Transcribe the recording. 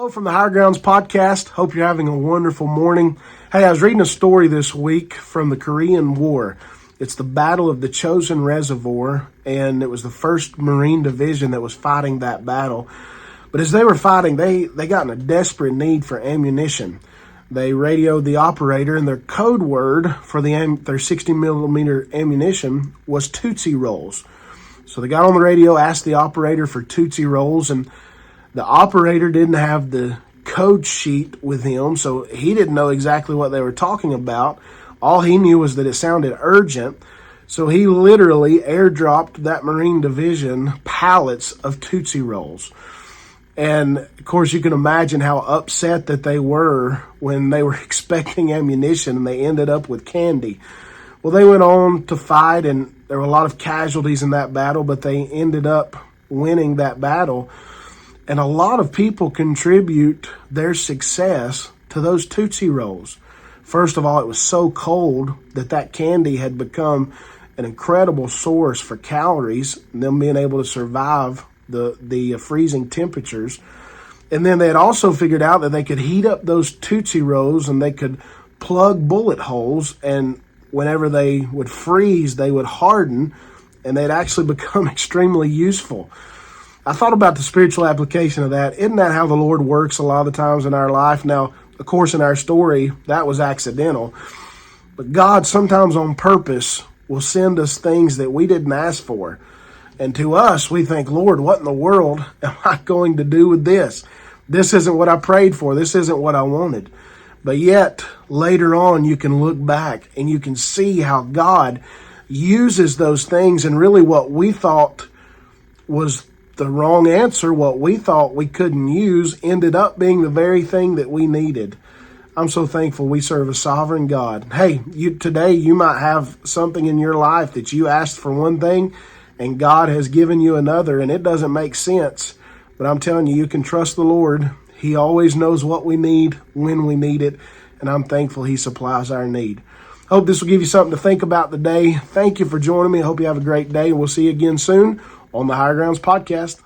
Hello from the Higher Grounds podcast. Hope you're having a wonderful morning. Hey, I was reading a story this week from the Korean War. It's the Battle of the Chosin Reservoir, and it was the 1st Marine Division that was fighting that battle. But as they were fighting, they got in a desperate need for ammunition. They radioed the operator, and their code word for their 60 millimeter ammunition was Tootsie Rolls. So they got on the radio, asked the operator for Tootsie Rolls, and the operator didn't have the code sheet with him, so he didn't know exactly what they were talking about. All he knew was that it sounded urgent, so he literally airdropped that Marine Division pallets of Tootsie Rolls. And, of course, you can imagine how upset that they were when they were expecting ammunition and they ended up with candy. Well, they went on to fight, and there were a lot of casualties in that battle, but they ended up winning that battle. And a lot of people contribute their success to those Tootsie Rolls. First of all, it was so cold that candy had become an incredible source for calories, them being able to survive the freezing temperatures. And then they had also figured out that they could heat up those Tootsie Rolls and they could plug bullet holes, and whenever they would freeze, they would harden, and they'd actually become extremely useful. I thought about the spiritual application of that. Isn't that how the Lord works a lot of the times in our life? Now, of course, in our story, that was accidental. But God, sometimes on purpose, will send us things that we didn't ask for. And to us, we think, Lord, what in the world am I going to do with this? This isn't what I prayed for. This isn't what I wanted. But yet, later on, you can look back and you can see how God uses those things, and really what we thought was the wrong answer, what we thought we couldn't use, ended up being the very thing that we needed. I'm so thankful we serve a sovereign God. Hey, today you might have something in your life that you asked for one thing and God has given you another, and it doesn't make sense. But I'm telling you, you can trust the Lord. He always knows what we need, when we need it, and I'm thankful He supplies our need. Hope this will give you something to think about today. Thank you for joining me. I hope you have a great day. We'll see you again soon on the Higher Grounds podcast.